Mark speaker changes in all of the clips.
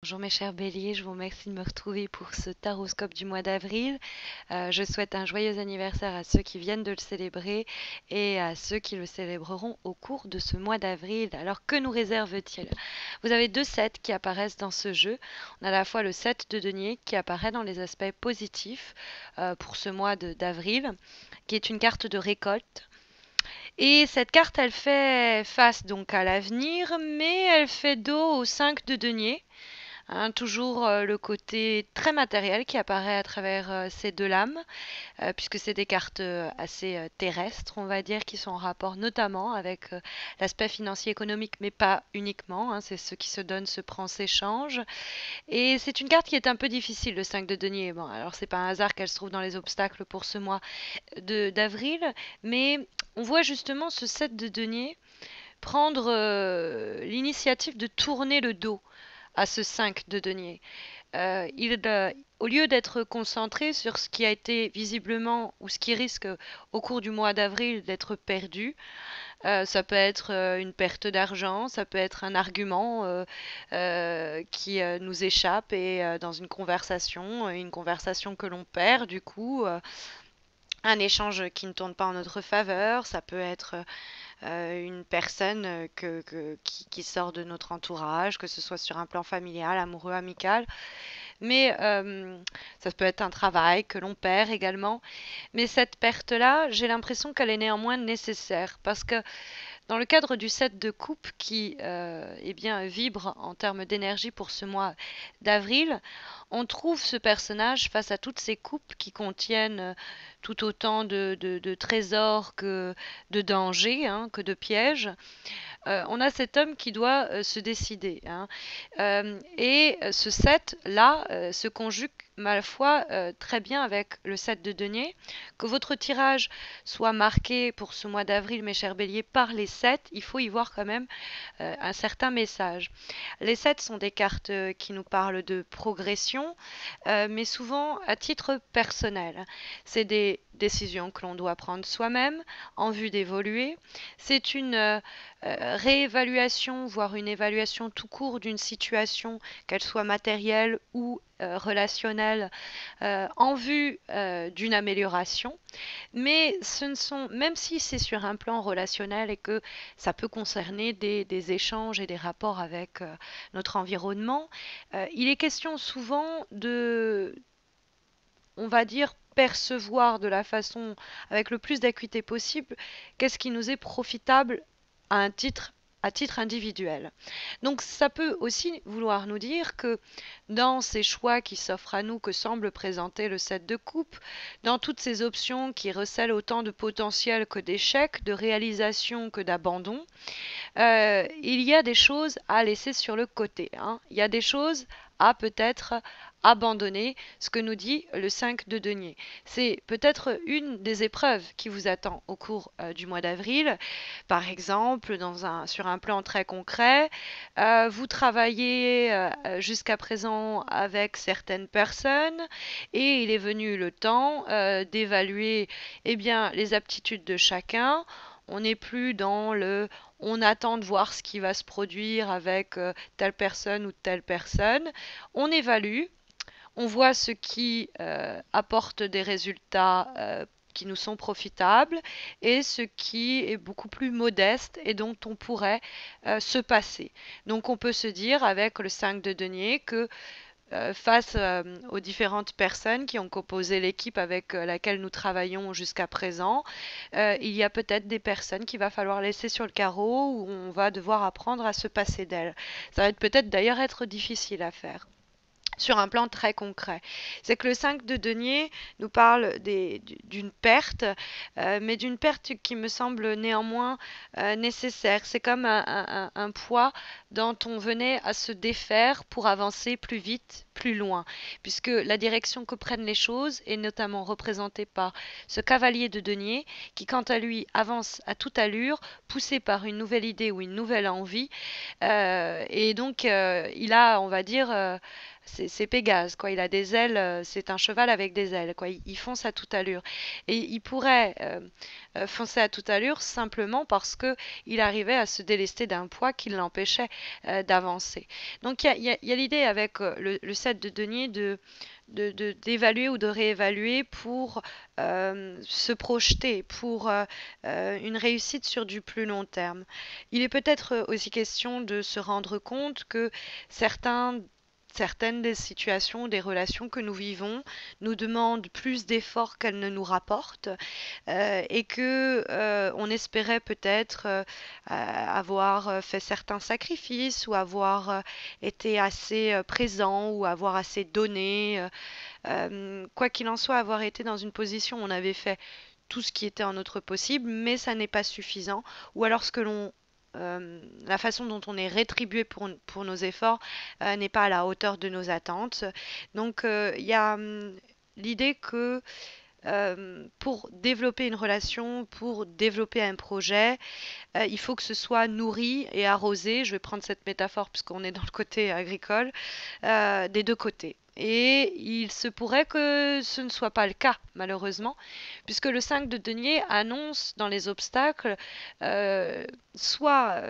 Speaker 1: Bonjour mes chers béliers, je vous remercie de me retrouver pour ce taroscope du mois d'avril. Je souhaite un joyeux anniversaire à ceux qui viennent de le célébrer et à ceux qui le célébreront au cours de ce mois d'avril. Alors que nous réserve-t-il? Vous avez deux sets qui apparaissent dans ce jeu. On a à la fois le 7 de denier qui apparaît dans les aspects positifs pour ce mois d'avril, qui est une carte de récolte. Et cette carte, elle fait face donc à l'avenir, mais elle fait dos au 5 de denier. Hein, toujours le côté très matériel qui apparaît à travers ces deux lames, puisque c'est des cartes assez terrestres, on va dire, qui sont en rapport notamment avec l'aspect financier économique, mais pas uniquement. Hein, c'est ce qui se donne, se prend, s'échange. Et c'est une carte qui est un peu difficile, le 5 de denier. Bon, alors c'est pas un hasard qu'elle se trouve dans les obstacles pour ce mois d'avril, mais on voit justement ce 7 de denier prendre l'initiative de tourner le dos à ce 5 de denier. Au lieu d'être concentré sur ce qui a été visiblement ou ce qui risque au cours du mois d'avril d'être perdu, ça peut être une perte d'argent, ça peut être un argument qui nous échappe et dans une conversation que l'on perd du coup. Un échange qui ne tourne pas en notre faveur, ça peut être une personne qui sort de notre entourage, que ce soit sur un plan familial, amoureux, amical, mais ça peut être un travail que l'on perd également. Mais cette perte-là, j'ai l'impression qu'elle est néanmoins nécessaire parce que dans le cadre du set de coupe qui eh bien, vibre en termes d'énergie pour ce mois d'avril, on trouve ce personnage face à toutes ces coupes qui contiennent tout autant de trésors que de dangers, hein, que de pièges. On a cet homme qui doit se décider. Hein. Et ce 7-là se conjugue ma foi très bien avec le 7 de denier. Que votre tirage soit marqué pour ce mois d'avril, mes chers béliers, par les 7, il faut y voir quand même un certain message. Les 7 sont des cartes qui nous parlent de progression, mais souvent à titre personnel. C'est des décisions que l'on doit prendre soi-même en vue d'évoluer. C'est une réévaluation, voire une évaluation tout court d'une situation, qu'elle soit matérielle ou relationnelle, en vue d'une amélioration. Mais ce ne sont, même si c'est sur un plan relationnel et que ça peut concerner des échanges et des rapports avec notre environnement, il est question souvent de, on va dire, percevoir de la façon avec le plus d'acuité possible qu'est-ce qui nous est profitable à un titre à titre individuel. Donc ça peut aussi vouloir nous dire que dans ces choix qui s'offrent à nous que semble présenter le 7 de coupe, dans toutes ces options qui recèlent autant de potentiel que d'échecs, de réalisation que d'abandon, il y a des choses à laisser sur le côté. Hein. Il y a des choses à peut-être abandonner, ce que nous dit le 5 de denier. C'est peut-être une des épreuves qui vous attend au cours du mois d'avril. Par exemple, sur un plan très concret, vous travaillez jusqu'à présent avec certaines personnes et il est venu le temps d'évaluer eh bien, les aptitudes de chacun. On n'est plus dans le on attend de voir ce qui va se produire avec telle personne ou telle personne. On évalue, on voit ce qui apporte des résultats qui nous sont profitables et ce qui est beaucoup plus modeste et dont on pourrait se passer. Donc on peut se dire avec le 5 de denier que face aux différentes personnes qui ont composé l'équipe avec laquelle nous travaillons jusqu'à présent, il y a peut-être des personnes qu'il va falloir laisser sur le carreau où on va devoir apprendre à se passer d'elles. Ça va peut-être d'ailleurs être difficile à faire sur un plan très concret. C'est que le 5 de denier nous parle d'une perte, mais d'une perte qui me semble néanmoins nécessaire. C'est comme un poids dont on venait à se défaire pour avancer plus vite, plus loin, puisque la direction que prennent les choses est notamment représentée par ce cavalier de denier qui, quant à lui, avance à toute allure, poussé par une nouvelle idée ou une nouvelle envie, et donc il a, on va dire, c'est Pégase, quoi. Il a des ailes, c'est un cheval avec des ailes, quoi. Il fonce à toute allure. Et il pourrait foncer à toute allure simplement parce que il arrivait à se délester d'un poids qui l'empêchait d'avancer. Donc il y a l'idée avec le set de denier d'évaluer ou de réévaluer pour se projeter, pour une réussite sur du plus long terme. Il est peut-être aussi question de se rendre compte que certaines des situations, des relations que nous vivons nous demandent plus d'efforts qu'elles ne nous rapportent et que on espérait peut-être avoir fait certains sacrifices ou avoir été assez présent ou avoir assez donné. Quoi qu'il en soit, avoir été dans une position où on avait fait tout ce qui était en notre possible, mais ça n'est pas suffisant. Ou alors la façon dont on est rétribué pour nos efforts n'est pas à la hauteur de nos attentes. Donc il y a l'idée que pour développer une relation, pour développer un projet, il faut que ce soit nourri et arrosé. Je vais prendre cette métaphore puisqu'on est dans le côté agricole, des deux côtés. Et il se pourrait que ce ne soit pas le cas, malheureusement, puisque le 5 de denier annonce dans les obstacles, soit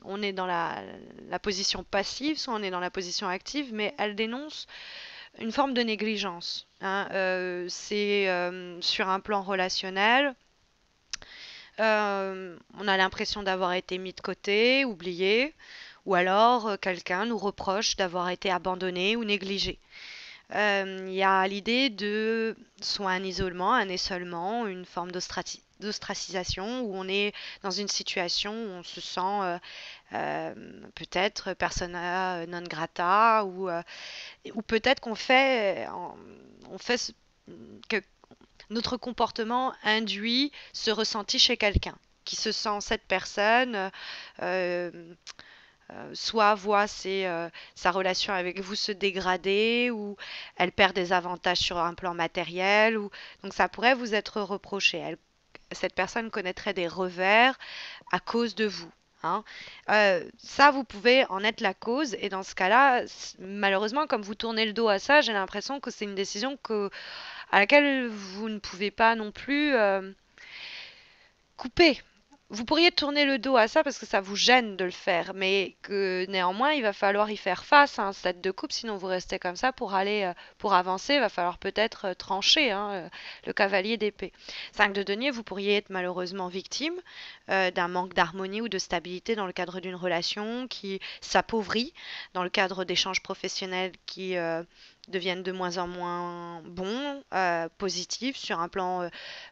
Speaker 1: on est dans la position passive, soit on est dans la position active, mais elle dénonce une forme de négligence. Hein. C'est sur un plan relationnel. On a l'impression d'avoir été mis de côté, oublié, ou alors quelqu'un nous reproche d'avoir été abandonné ou négligé. Il y a l'idée de soit un isolement, un isolement, une forme d'ostracisation où on est dans une situation où on se sent peut-être persona non grata ou peut-être on fait que notre comportement induit ce ressenti chez quelqu'un qui se sent cette personne euh, soit voit sa relation avec vous se dégrader ou elle perd des avantages sur un plan matériel ou donc ça pourrait vous être reproché. Cette personne connaîtrait des revers à cause de vous. Hein. Ça, vous pouvez en être la cause et dans ce cas-là, malheureusement, comme vous tournez le dos à ça, j'ai l'impression que c'est une décision à laquelle vous ne pouvez pas non plus couper. Vous pourriez tourner le dos à ça parce que ça vous gêne de le faire, mais que néanmoins il va falloir y faire face à un set de coupe, sinon vous restez comme ça pour avancer, il va falloir peut-être trancher hein, le cavalier d'épée. 5 de denier, vous pourriez être malheureusement victime d'un manque d'harmonie ou de stabilité dans le cadre d'une relation qui s'appauvrit, dans le cadre d'échanges professionnels qui deviennent de moins en moins bons, positifs sur un plan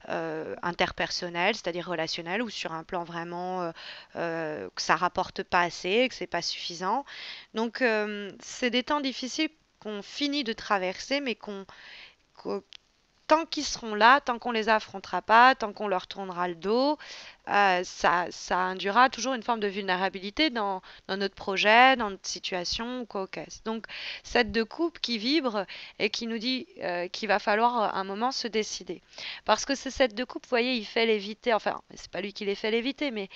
Speaker 1: interpersonnel, c'est-à-dire relationnel, ou sur un plan vraiment que ça rapporte pas assez, que c'est pas suffisant. Donc c'est des temps difficiles qu'on finit de traverser, mais qu'on tant qu'ils seront là, tant qu'on les affrontera pas, tant qu'on leur tournera le dos, ça induira toujours une forme de vulnérabilité dans notre projet, dans notre situation ou quoi qu'est-ce. Donc, cette de coupe qui vibre et qui nous dit qu'il va falloir un moment se décider. Parce que ce set de coupe, vous voyez, il fait léviter, enfin, c'est pas lui qui les fait léviter, mais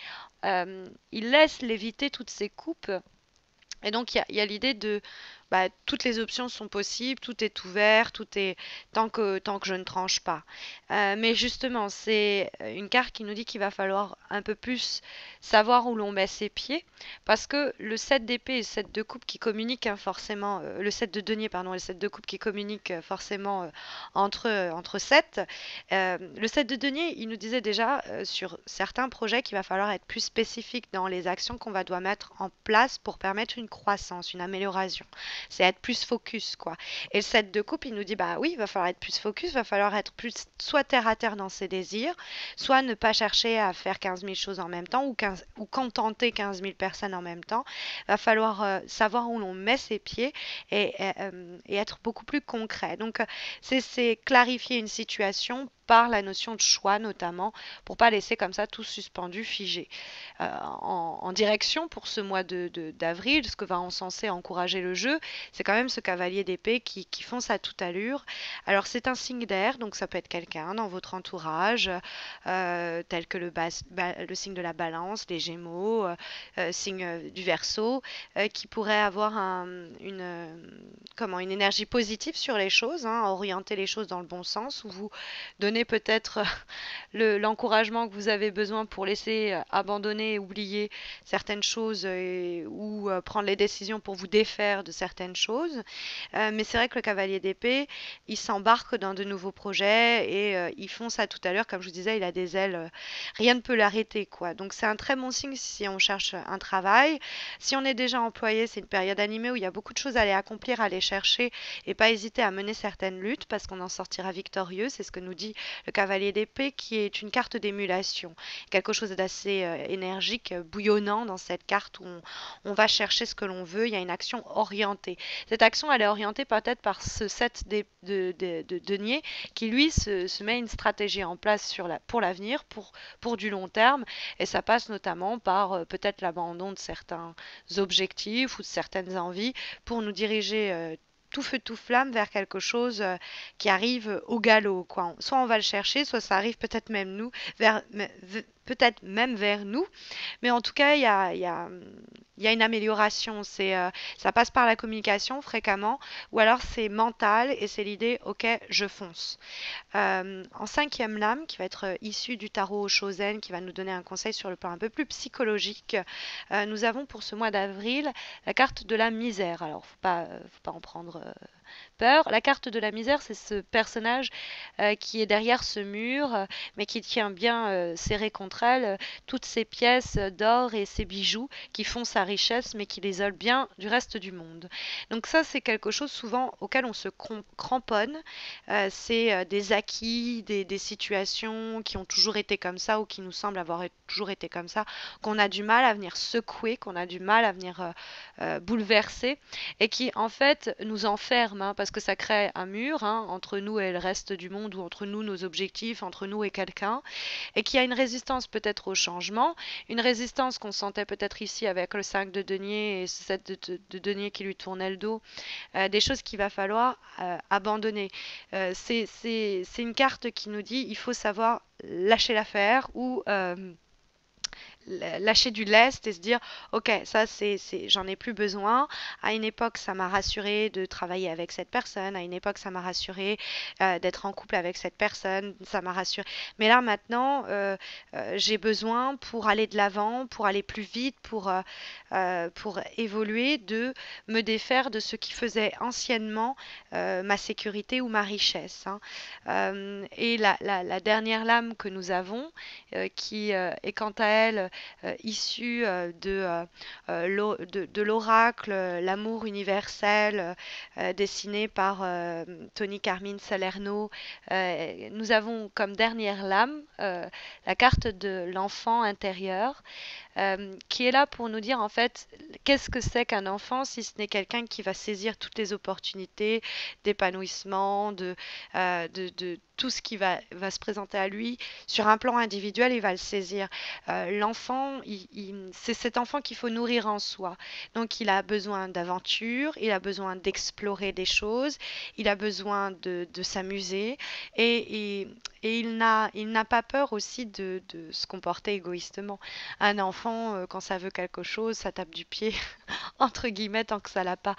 Speaker 1: il laisse léviter toutes ces coupes et donc, il y a l'idée de toutes les options sont possibles, tout est ouvert, tout est tant que je ne tranche pas. Mais justement, c'est une carte qui nous dit qu'il va falloir un peu plus savoir où l'on met ses pieds, parce que le 7 d'épée et le 7 de coupe qui communiquent hein, forcément, le 7 de denier, pardon, et le 7 de coupe qui communiquent forcément entre 7. Le 7 de denier, il nous disait déjà sur certains projets qu'il va falloir être plus spécifique dans les actions qu'on va devoir mettre en place pour permettre une croissance, une amélioration. C'est être plus focus, quoi. Et le 7 de coupe, il nous dit, bah oui, il va falloir être plus focus, il va falloir être plus soit terre à terre dans ses désirs, soit ne pas chercher à faire 15 000 choses en même temps ou contenter 15 000 personnes en même temps. Il va falloir savoir où l'on met ses pieds et être beaucoup plus concret. Donc, c'est clarifier une situation par la notion de choix notamment, pour pas laisser comme ça tout suspendu, figé. En direction pour ce mois d'avril, ce que va encenser encourager le jeu, c'est quand même ce cavalier d'épée qui fonce à toute allure. Alors c'est un signe d'air, donc ça peut être quelqu'un dans votre entourage, tel que le signe de la balance, les gémeaux, signe du Verseau, qui pourrait avoir une énergie positive sur les choses, hein, orienter les choses dans le bon sens, ou vous donner peut-être l'encouragement que vous avez besoin pour laisser abandonner et oublier certaines choses ou prendre les décisions pour vous défaire de certaines choses. Mais c'est vrai que le cavalier d'épée, il s'embarque dans de nouveaux projets et il fonce à tout à l'heure. Comme je vous disais, il a des ailes, rien ne peut l'arrêter, quoi. Donc c'est un très bon signe si on cherche un travail. Si on est déjà employé, c'est une période animée où il y a beaucoup de choses à aller accomplir, à aller chercher et pas hésiter à mener certaines luttes parce qu'on en sortira victorieux. C'est ce que nous dit le cavalier d'épée qui est une carte d'émulation. Quelque chose d'assez énergique, bouillonnant dans cette carte où on va chercher ce que l'on veut. Il y a une action orientée. Cette action, elle est orientée peut-être par ce set de deniers qui, lui, se met une stratégie en place pour l'avenir, pour du long terme. Et ça passe notamment par peut-être l'abandon de certains objectifs ou de certaines envies pour nous diriger tout feu tout flamme vers quelque chose qui arrive au galop, quoi. Soit on va le chercher, soit ça arrive peut-être même peut-être même vers nous, mais en tout cas, il y a une amélioration. Ça passe par la communication fréquemment, ou alors c'est mental et c'est l'idée, ok, je fonce. En cinquième lame, qui va être issue du tarot Shozen, qui va nous donner un conseil sur le plan un peu plus psychologique, nous avons pour ce mois d'avril la carte de la misère. Alors, faut pas en prendre peur. La carte de la misère, c'est ce personnage qui est derrière ce mur, mais qui tient bien serré contre elle toutes ces pièces d'or et ces bijoux qui font sa richesse, mais qui l'isolent bien du reste du monde. Donc ça, c'est quelque chose souvent auquel on se cramponne. C'est des acquis, des situations qui ont toujours été comme ça ou qui nous semblent avoir toujours été comme ça, qu'on a du mal à venir secouer, qu'on a du mal à venir bouleverser et qui en fait nous enferment, hein, parce que ça crée un mur, hein, entre nous et le reste du monde ou entre nous, nos objectifs, entre nous et quelqu'un, et qui a une résistance peut-être au changement, une résistance qu'on sentait peut-être ici avec le 5 de denier et ce 7 de denier qui lui tournait le dos, des choses qu'il va falloir abandonner. C'est une carte qui nous dit il faut savoir lâcher l'affaire ou lâcher du lest et se dire ok, ça j'en ai plus besoin. À une époque ça m'a rassuré de travailler avec cette personne, à une époque ça m'a rassuré d'être en couple avec cette personne, ça m'a rassuré, mais là maintenant j'ai besoin pour aller de l'avant, pour aller plus vite, pour évoluer, de me défaire de ce qui faisait anciennement ma sécurité ou ma richesse, hein. Et la dernière lame que nous avons qui est quant à elle issue de l'oracle L'amour universel, dessiné par Tony Carmine Salerno. Nous avons comme dernière lame la carte de l'enfant intérieur, qui est là pour nous dire en fait qu'est-ce que c'est qu'un enfant si ce n'est quelqu'un qui va saisir toutes les opportunités d'épanouissement, de tout ce qui va se présenter à lui sur un plan individuel, il va le saisir. L'enfant, c'est cet enfant qu'il faut nourrir en soi. Donc il a besoin d'aventure, il a besoin d'explorer des choses, il a besoin de s'amuser et il n'a pas peur aussi de se comporter égoïstement. Un enfant, quand ça veut quelque chose, ça tape du pied, entre guillemets, tant que ça l'a pas.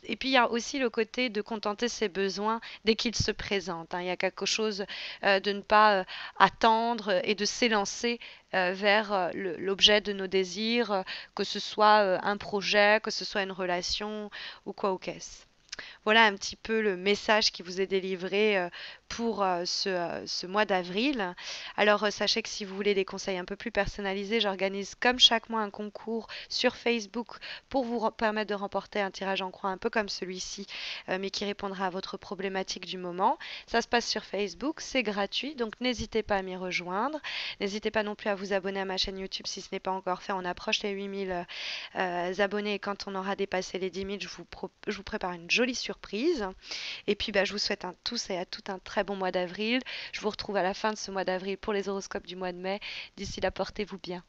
Speaker 1: Et puis il y a aussi le côté de contenter ses besoins dès qu'ils se présentent, hein. Il y a quelque chose de ne pas attendre et de s'élancer vers l'objet de nos désirs, que ce soit un projet, que ce soit une relation ou quoi ou qu'est-ce. Voilà un petit peu le message qui vous est délivré pour ce mois d'avril. Alors sachez que si vous voulez des conseils un peu plus personnalisés, j'organise comme chaque mois un concours sur Facebook pour vous permettre de remporter un tirage en croix un peu comme celui-ci, mais qui répondra à votre problématique du moment. Ça se passe sur Facebook, c'est gratuit, donc n'hésitez pas à m'y rejoindre. N'hésitez pas non plus à vous abonner à ma chaîne YouTube si ce n'est pas encore fait. On approche les 8000 abonnés et quand on aura dépassé les 10 000, je vous prépare une jolie surprise. Et puis je vous souhaite à tous et à toutes un très très bon mois d'avril. Je vous retrouve à la fin de ce mois d'avril pour les horoscopes du mois de mai. D'ici là, portez-vous bien.